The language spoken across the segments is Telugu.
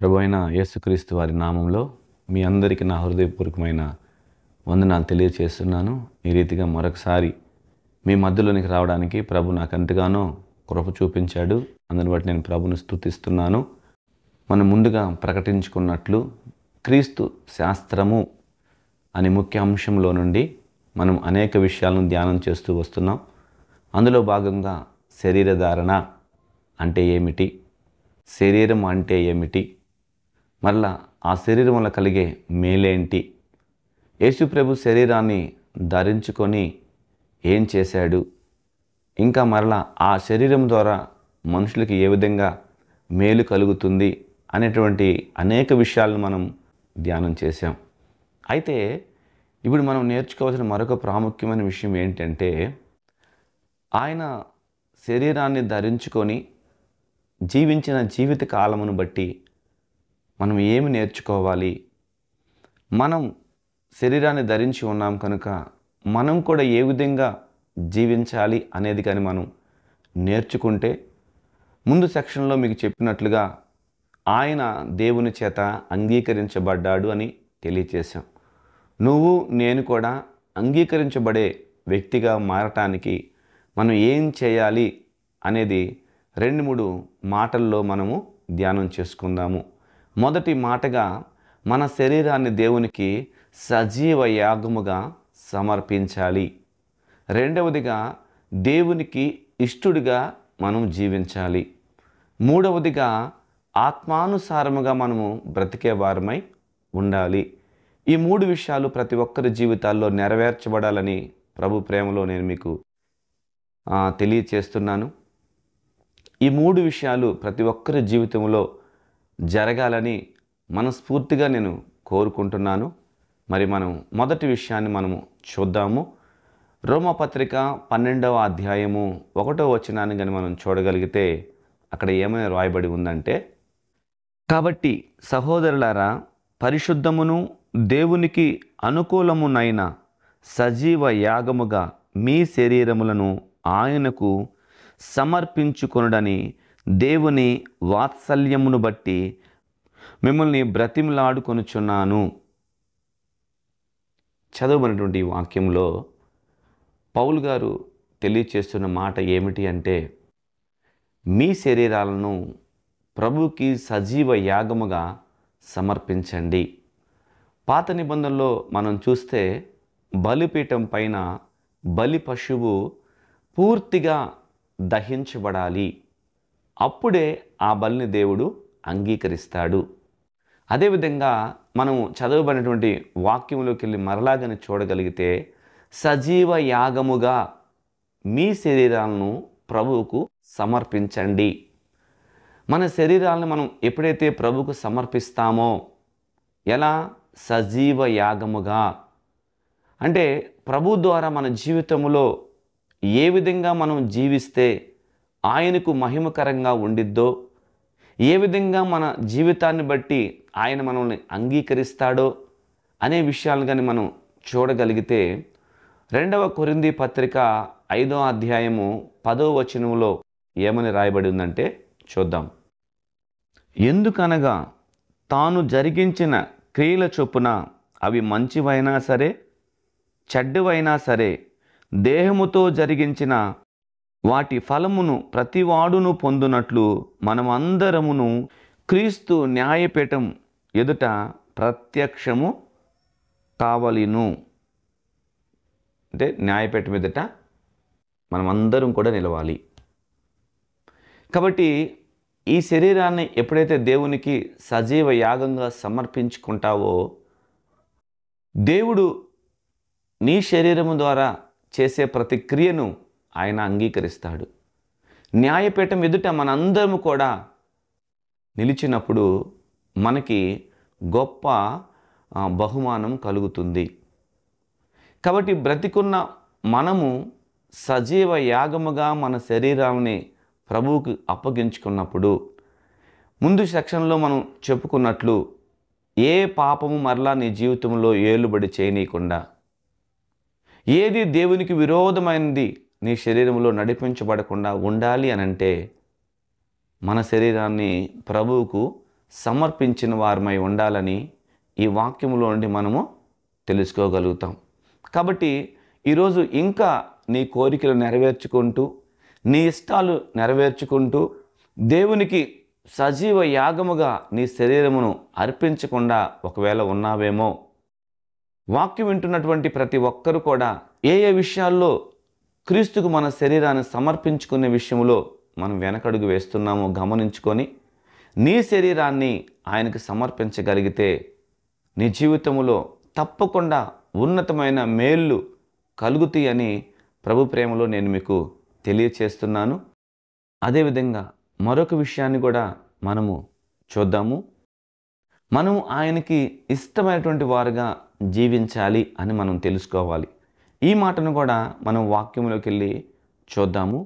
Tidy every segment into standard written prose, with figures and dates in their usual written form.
ప్రభువైన యేసుక్రీస్తు వారి నామంలో మీ అందరికీ నా హృదయపూర్వకమైన వందనాలు తెలియచేస్తున్నాను. ఈ రీతిగా మరొకసారి మీ మధ్యలోనికి రావడానికి ప్రభు నాకు ఎంతగానో కృప చూపించాడు. అందుని బట్టి నేను ప్రభుని స్తుతిస్తున్నాను. మనం ముందుగా ప్రకటించుకున్నట్లు క్రీస్తు శాస్త్రము అనే ముఖ్య అంశంలో నుండి మనం అనేక విషయాలను ధ్యానం చేస్తూ వస్తున్నాం. అందులో భాగంగా శరీరధారణ అంటే ఏమిటి, శరీరం అంటే ఏమిటి, మరలా ఆ శరీరం వల్ల కలిగే మేలేంటి, యేసు ప్రభు శరీరాన్ని ధరించుకొని ఏం చేశాడు, ఇంకా మరలా ఆ శరీరం ద్వారా మనుషులకి ఏ విధంగా మేలు కలుగుతుంది అనేటువంటి అనేక విషయాలను మనం ధ్యానం చేశాం. అయితే ఇప్పుడు మనం నేర్చుకోవాల్సిన మరొక ప్రాముఖ్యమైన విషయం ఏంటంటే, ఆయన శరీరాన్ని ధరించుకొని జీవించిన జీవిత కాలమును బట్టి మనం ఏమి నేర్చుకోవాలి. మనం శరీరాన్ని ధరించి ఉన్నాం కనుక మనం కూడా ఏ విధంగా జీవించాలి అనేది కానీ మనం నేర్చుకుంటే, ముందు సెక్షన్లో మీకు చెప్పినట్లుగా ఆయన దేవుని చేత అంగీకరించబడ్డాడు అని తెలియచేశాం. నువ్వు నేను కూడా అంగీకరించబడే వ్యక్తిగా మారటానికి మనం ఏం చేయాలి అనేది 2-3 మాటల్లో మనము ధ్యానం చేసుకుందాము. మొదటి మాటగా మన శరీరాన్ని దేవునికి సజీవ యాగముగా సమర్పించాలి. రెండవదిగా దేవునికి ఇష్టడుగా మనం జీవించాలి. మూడవదిగా ఆత్మానుసారముగా మనము బ్రతికే వారమై ఉండాలి. ఈ 3 విషయాలు ప్రతి ఒక్కరి జీవితాల్లో నెరవేర్చబడాలని ప్రభు ప్రేమలో నేను మీకు తెలియచేస్తున్నాను. ఈ 3 విషయాలు ప్రతి ఒక్కరి జీవితంలో జరగాలని మనస్ఫూర్తిగా నేను కోరుకుంటున్నాను. మరి మనం మొదటి విషయాన్ని మనము చూద్దాము. రోమాపత్రిక 12వ అధ్యాయము 1వ వచనాన్ని కానీ మనం చూడగలిగితే అక్కడ ఏమైనా రాయబడి ఉందంటే, కాబట్టి సహోదరులారా, పరిశుద్ధమును దేవునికి అనుకూలమునైన సజీవ యాగముగా మీ శరీరములను ఆయనకు సమర్పించుకొనుడని దేవుని వాత్సల్యమును బట్టి మిమ్మల్ని బ్రతిమలాడుకొనుచున్నాను. చదవబడినటువంటి వాక్యంలో పౌలు గారు తెలియచేస్తున్న మాట ఏమిటి అంటే, మీ శరీరాలను ప్రభువుకి సజీవ యాగముగా సమర్పించండి. పాత నిబంధనలో మనం చూస్తే బలిపీఠం పైన బలి పశువు పూర్తిగా దహించబడాలి. అప్పుడే ఆ బలిని దేవుడు అంగీకరిస్తాడు. అదేవిధంగా మనం చదవబడినటువంటి వాక్యంలోకి వెళ్ళి మరలాగానే చూడగలిగితే, సజీవ యాగముగా మీ శరీరాలను ప్రభువుకు సమర్పించండి. మన శరీరాలను మనం ఎప్పుడైతే ప్రభువుకు సమర్పిస్తామో, ఎలా? సజీవ యాగముగా. అంటే ప్రభు ద్వారా మన జీవితంలో ఏ విధంగా మనం జీవిస్తే ఆయనకు మహిమకరంగా ఉండిద్దో, ఏ విధంగా మన జీవితాన్ని బట్టి ఆయన మనల్ని అంగీకరిస్తాడో అనే విషయాలు కానీ మనం చూడగలిగితే, 2వ కొరింథీ పత్రిక 5వ అధ్యాయము 10వ వచనంలో ఏమని రాయబడి ఉందంటే చూద్దాం. ఎందుకనగా తాను జరిగించిన క్రియల చొప్పున అవి మంచివైనా సరే చెడ్డవైనా సరే దేహముతో జరిగించిన వాటి ఫలమును ప్రతివాడును పొందునట్లు మనమందరమును క్రీస్తు న్యాయపీఠం ఎదుట ప్రత్యక్షము కావలిను. అంటే న్యాయపీఠం ఎదుట మనమందరం కూడా నిలవాలి. కాబట్టి ఈ శరీరాన్ని ఎప్పుడైతే దేవునికి సజీవ యాగంగా సమర్పించుకుంటావో, దేవుడు నీ శరీరము ద్వారా చేసే ప్రతి క్రియను ఆయన అంగీకరిస్తాడు. న్యాయపీఠం ఎదుట మనందరము కూడా నిలిచినప్పుడు మనకి గొప్ప బహుమానం కలుగుతుంది. కాబట్టి బ్రతికున్న మనము సజీవ యాగముగా మన శరీరాన్ని ప్రభువుకు అప్పగించుకున్నప్పుడు, ముందు సెక్షన్లో మనం చెప్పుకున్నట్లు, ఏ పాపము మరలా నీ జీవితంలో ఏలుబడి చేయనీయకుండా, ఏది దేవునికి విరోధమైనది నీ శరీరంలో నడిపించబడకుండా ఉండాలి అనంటే మన శరీరాన్ని ప్రభువుకు సమర్పించిన వారమై ఉండాలని ఈ వాక్యములో నుండి మనము తెలుసుకోగలుగుతాం. కాబట్టి ఈరోజు ఇంకా నీ కోరికలు నెరవేర్చుకుంటూ, నీ ఇష్టాలు నెరవేర్చుకుంటూ, దేవునికి సజీవ యాగముగా నీ శరీరమును అర్పించకుండా ఒకవేళ ఉన్నావేమో, వాక్యం వింటున్నటువంటి ప్రతి ఒక్కరు కూడా ఏ ఏ విషయాల్లో క్రీస్తుకు మన శరీరాన్ని సమర్పించుకునే విషయంలో మనం వెనకడుగు వేస్తున్నామో గమనించుకొని నీ శరీరాన్ని ఆయనకు సమర్పించగలిగితే నీ జీవితంలో తప్పకుండా ఉన్నతమైన మేళ్ళు కలుగుతాయని ప్రభు ప్రేమలో నేను మీకు తెలియచేస్తున్నాను. అదేవిధంగా మరొక విషయాన్ని కూడా మనము చూద్దాము. మనము ఆయనకి ఇష్టమైనటువంటి వారుగా జీవించాలి అని మనం తెలుసుకోవాలి. ఈ మాటను కూడా మనం వాక్యంలోకి వెళ్ళి చూద్దాము.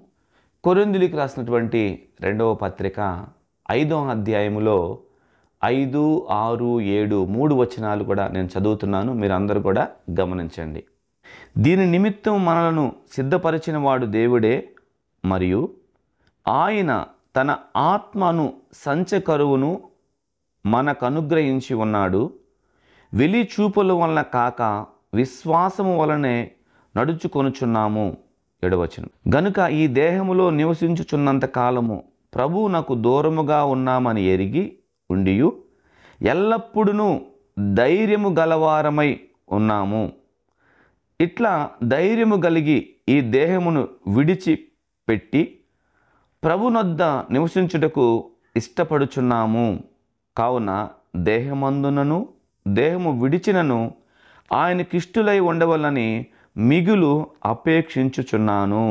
కొరింథీయులకు రాసినటువంటి 2వ పత్రిక 5వ అధ్యాయములో 5, 6, 7 3 వచనాలు కూడా నేను చదువుతున్నాను. మీరు అందరూ కూడా గమనించండి. దీని నిమిత్తం మనలను సిద్ధపరిచిన వాడు దేవుడే, మరియు ఆయన తన ఆత్మను సంచకరువును మనకు అనుగ్రహించి ఉన్నాడు. వెలి చూపుల వలన కాక విశ్వాసము వలనే నడుచుకొనుచున్నాము. 7వ వచనం. గనుక ఈ దేహములో నివసించుచున్నంత కాలము ప్రభువునకు దూరముగా ఉన్నామని ఎరిగి ఉండియు ఎల్లప్పుడూ ధైర్యము గలవారమై ఉన్నాము. ఇట్లా ధైర్యము కలిగి ఈ దేహమును విడిచిపెట్టి ప్రభునొద్ద నివసించుటకు ఇష్టపడుచున్నాము. కావున దేహమందునను దేహము విడిచినను ఆయనకిష్టులై ఉండవలని మిగులు అపేక్షించుచున్నాను.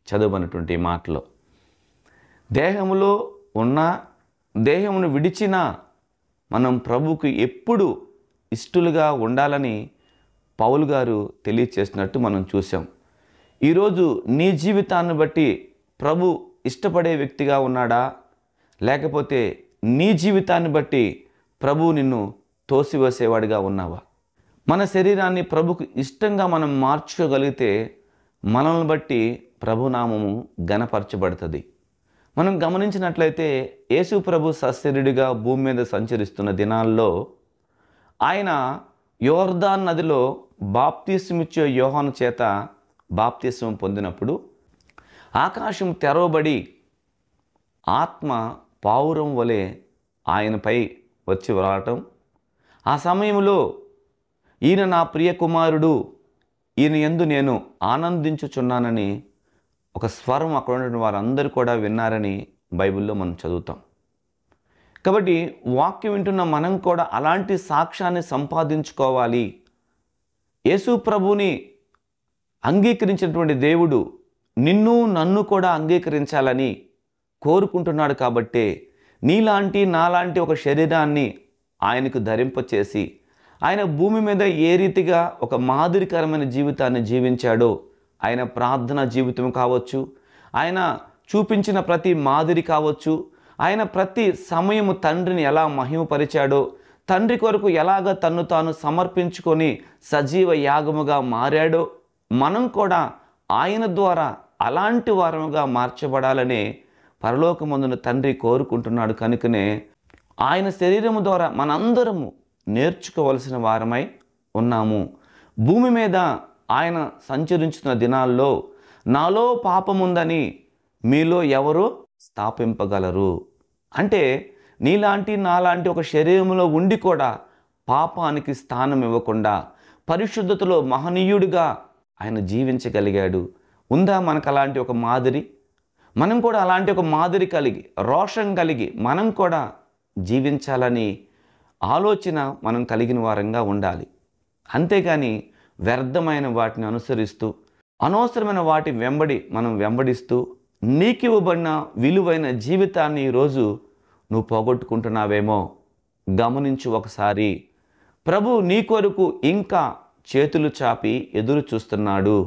చదువునటువంటి మాటలో దేహములో ఉన్న దేహమును విడిచిన మనం ప్రభువుకి ఎప్పుడు ఇష్టలుగా ఉండాలని పౌలు గారు తెలియచేసినట్టు మనం చూసాం. ఈరోజు నీ జీవితాన్ని బట్టి ప్రభు ఇష్టపడే వ్యక్తిగా ఉన్నాడా, లేకపోతే నీ జీవితాన్ని బట్టి ప్రభు నిన్ను తోసివేసేవాడిగా ఉన్నావా? మన శరీరాన్ని ప్రభుకు ఇష్టంగా మనం మార్చుకోగలిగితే మనల్ని బట్టి ప్రభునామము ఘనపరచబడుతుంది. మనం గమనించినట్లయితే యేసు ప్రభు సశరీరుడిగా భూమి మీద సంచరిస్తున్న దినాల్లో ఆయన యోర్దాన్ నదిలో బాప్తిస్మిచ్చే యోహాను చేత బాప్తిస్మం పొందినప్పుడు ఆకాశం తెరవబడి ఆత్మ పావురం వలె ఆయనపై వచ్చి రావటం, ఆ సమయంలో ఈయన నా ప్రియ కుమారుడు, ఈయన యందు నేను ఆనందించుచున్నానని ఒక స్వరం అక్కడ ఉన్న వారందరూ కూడా విన్నారని బైబిల్లో మనం చదువుతాం. కాబట్టి వాక్యం వింటున్న మనం కూడా అలాంటి సాక్ష్యాన్ని సంపాదించుకోవాలి. యేసు ప్రభుని అంగీకరించినటువంటి దేవుడు నిన్ను నన్ను కూడా అంగీకరించాలని కోరుకుంటున్నాడు. కాబట్టే నీలాంటి నాలాంటి ఒక శరీరాన్ని ఆయనకు ధరింపచేసి ఆయన భూమి మీద ఏ రీతిగా ఒక మాదిరికరమైన జీవితాన్ని జీవించాడో, ఆయన ప్రార్థన జీవితం కావచ్చు, ఆయన చూపించిన ప్రతి మాదిరి కావచ్చు, ఆయన ప్రతి సమయము తండ్రిని ఎలా మహిమపరిచాడో, తండ్రి కొరకు ఎలాగ తన్ను తాను సమర్పించుకొని సజీవ యాగముగా మారాడో, మనం కూడా ఆయన ద్వారా అలాంటి వారముగా మార్చబడాలనే పరలోకమందున తండ్రి కోరుకుంటున్నాడు. కనుకనే ఆయన శరీరము ద్వారా మనందరము నేర్చుకోవలసిన వారమై ఉన్నాము. భూమి మీద ఆయన సంచరించుతున్న దినాల్లో నాలో పాపముందని మీలో ఎవరు స్థాపింపగలరు? అంటే నీలాంటి నాలాంటి ఒక శరీరంలో ఉండి కూడా పాపానికి స్థానం ఇవ్వకుండా పరిశుద్ధతలో మహనీయుడిగా ఆయన జీవించగలిగాడు. ఉందా మనకు అలాంటి ఒక మాదిరి? మనం కూడా అలాంటి ఒక మాదిరి కలిగి, రోషం కలిగి మనం కూడా జీవించాలని ఆలోచన మనం కలిగిన వారంగా ఉండాలి. అంతేగాని వ్యర్థమైన వాటిని అనుసరిస్తూ అనవసరమైన వాటి వెంబడి మనం వెంబడిస్తూ నీకు ఇవ్వబడిన విలువైన జీవితాన్ని ఈరోజు నువ్వు పోగొట్టుకుంటున్నావేమో గమనించు ఒకసారి. ప్రభు నీ కొరకు ఇంకా చేతులు చాపి ఎదురు చూస్తున్నాడు.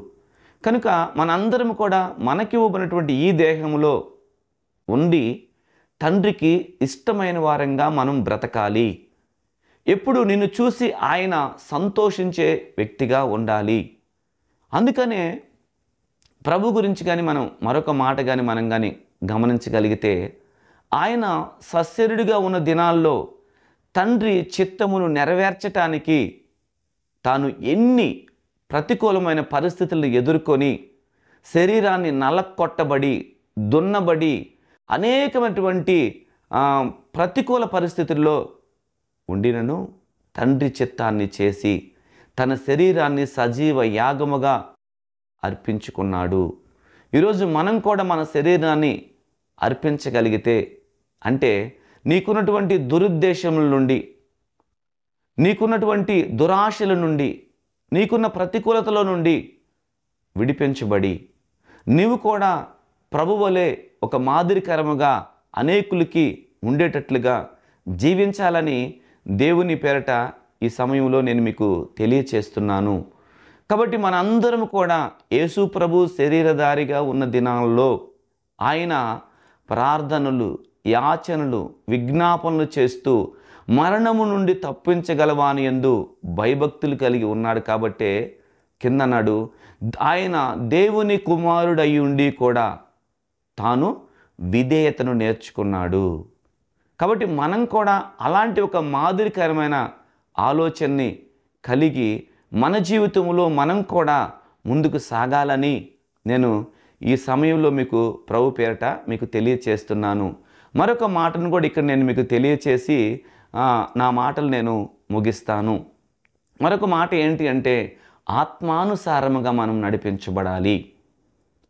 కనుక మనందరం కూడా మనకివ్వబడినటువంటి ఈ దేహంలో ఉండి తండ్రికి ఇష్టమైన వారంగా మనం బ్రతకాలి. ఎప్పుడు నిన్ను చూసి ఆయన సంతోషించే వ్యక్తిగా ఉండాలి. అందుకనే ప్రభు గురించి కానీ మనం మరొక మాట కానీ మనం కానీ గమనించగలిగితే ఆయన సశరీరుడిగా ఉన్న దినాల్లో తండ్రి చిత్తమును నెరవేర్చటానికి తాను ఎన్ని ప్రతికూలమైన పరిస్థితులను ఎదుర్కొని శరీరాన్ని నలక్కొట్టబడి దున్నబడి అనేకమైనటువంటి ప్రతికూల పరిస్థితుల్లో ఉండినను తండ్రి చిత్తాన్ని చేసి తన శరీరాన్ని సజీవ యాగముగా అర్పించుకున్నాడు. ఈరోజు మనం కూడా మన శరీరాన్ని అర్పించగలిగితే, అంటే నీకున్నటువంటి దురుద్దేశముల నుండి, నీకున్నటువంటి దురాశల నుండి, నీకున్న ప్రతికూలతల నుండి విడిపించబడి నీవు కూడా ప్రభువలే ఒక మాదిరికరముగా అనేకులకి ఉండేటట్లుగా జీవించాలని దేవుని పేరట ఈ సమయంలో నేను మీకు తెలియచేస్తున్నాను. కాబట్టి మనందరం కూడా యేసు ప్రభు శరీరధారిగా ఉన్న దినాల్లో ఆయన ప్రార్థనలు, యాచనలు, విజ్ఞాపనలు చేస్తూ మరణము నుండి తప్పించగలవాని యందు భయభక్తులు కలిగి ఉన్నాడు. కాబట్టే కిందన్నాడు, ఆయన దేవుని కుమారుడై ఉండి కూడా తాను విధేయతను నేర్చుకున్నాడు. కాబట్టి మనం కూడా అలాంటి ఒక మాదిరికరమైన ఆలోచనని కలిగి మన జీవితంలో మనం కూడా ముందుకు సాగాలని నేను ఈ సమయంలో మీకు ప్రభు పేరట మీకు తెలియచేస్తున్నాను. మరొక మాటను కూడా ఇక్కడ నేను మీకు తెలియచేసి నా మాటలు నేను ముగిస్తాను. మరొక మాట ఏంటి అంటే, ఆత్మానుసారముగా మనం నడిపించబడాలి.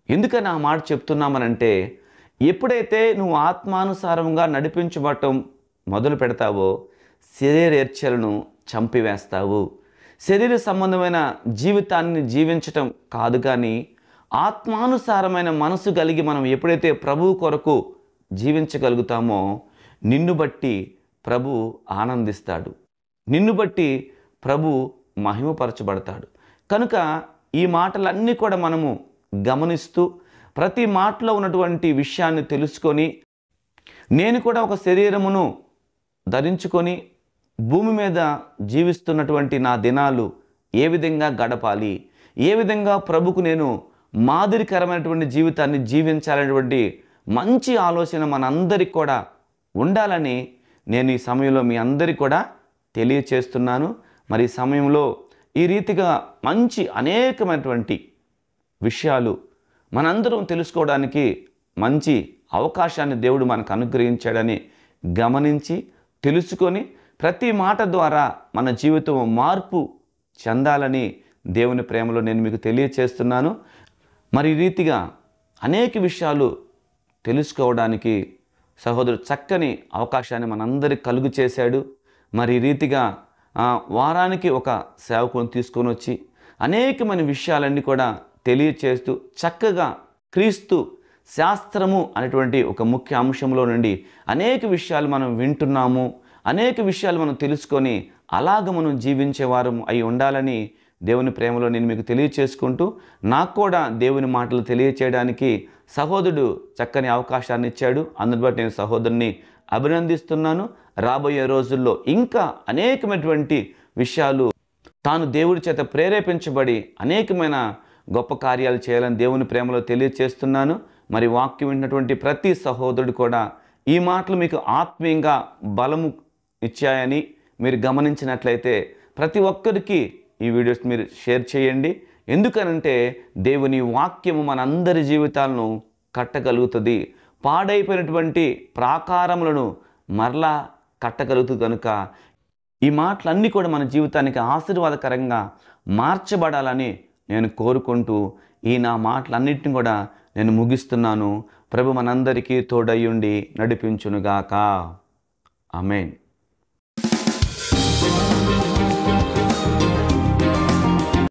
ఎందుకని ఆ మాట చెప్తున్నామనంటే, ఎప్పుడైతే నువ్వు ఆత్మానుసారంగా నడిపించబడటం మొదలు పెడతావో శరీరేచ్ఛలను చంపివేస్తావు. శరీర సంబంధమైన జీవితాన్ని జీవించటం కాదు, కానీ ఆత్మానుసారమైన మనసు కలిగి మనం ఎప్పుడైతే ప్రభువు కొరకు జీవించగలుగుతామో నిన్ను బట్టి ప్రభు ఆనందిస్తాడు, నిన్ను బట్టి ప్రభు మహిమపరచబడతాడు. కనుక ఈ మాటలన్నీ కూడా మనము గమనిస్తూ ప్రతి మాటలో ఉన్నటువంటి విషయాన్ని తెలుసుకొని, నేను కూడా ఒక శరీరమును ధరించుకొని భూమి మీద జీవిస్తున్నటువంటి నా దినాలు ఏ విధంగా గడపాలి, ఏ విధంగా ప్రభుకు నేను మాదిరికరమైనటువంటి జీవితాన్ని జీవించాలనేటువంటి మంచి ఆలోచన మనందరికి కూడా ఉండాలని నేను ఈ సమయంలో మీ అందరికీ కూడా తెలియచేస్తున్నాను. మరి ఈ సమయంలో ఈ రీతిగా మంచి అనేకమైనటువంటి విషయాలు మనందరం తెలుసుకోవడానికి మంచి అవకాశాన్ని దేవుడు మనకు అనుగ్రహించాడని గమనించి తెలుసుకొని ప్రతి మాట ద్వారా మన జీవితం మార్పు చెందాలని దేవుని ప్రేమలో నేను మీకు తెలియచేస్తున్నాను. మరి ఈ రీతిగా అనేక విషయాలు తెలుసుకోవడానికి సహోదరుడు చక్కని అవకాశాన్ని మనందరికి కలుగు చేశాడు. మరి ఈ రీతిగా వారానికి ఒక సేవకుని తీసుకొని వచ్చి అనేకమైన విషయాలన్నీ కూడా తెలియచేస్తూ చక్కగా క్రీస్తు శాస్త్రము అనేటువంటి ఒక ముఖ్య అంశంలో నుండి అనేక విషయాలు మనం వింటున్నాము, అనేక విషయాలు మనం తెలుసుకొని అలాగ మనం జీవించేవారు అయి ఉండాలని దేవుని ప్రేమలో నేను మీకు తెలియచేసుకుంటూ, నాకు కూడా దేవుని మాటలు తెలియచేయడానికి సహోదరుడు చక్కని అవకాశాన్ని ఇచ్చాడు. అందుని బట్టి నేను సహోదరుని అభినందిస్తున్నాను. రాబోయే రోజుల్లో ఇంకా అనేకమైనటువంటి విషయాలు తాను దేవుడి చేత ప్రేరేపించబడి అనేకమైన గొప్ప కార్యాలు చేయాలని దేవుని ప్రేమలో తెలియచేస్తున్నాను. మరి వాక్యం వింటున్నటువంటి ప్రతి సహోదరుడు కూడా ఈ మాటలు మీకు ఆత్మీయంగా బలము ఇచ్చాయని మీరు గమనించినట్లయితే ప్రతి ఒక్కరికి ఈ వీడియోస్ మీరు షేర్ చేయండి. ఎందుకనంటే దేవుని వాక్యము మనందరి జీవితాలను కట్టగలుగుతుంది, పాడైపోయినటువంటి ప్రాకారములను మరలా కట్టగలుగుతుంది. కనుక ఈ మాటలన్నీ కూడా మన జీవితానికి ఆశీర్వాదకరంగా మార్చబడాలని నేను కోరుకుంటూ ఈ నా మాటలన్నింటినీ కూడా నేను ముగిస్తున్నాను. ప్రభు మనందరికీ తోడయ్యుండి నడిపించునుగాక. ఆమేన్.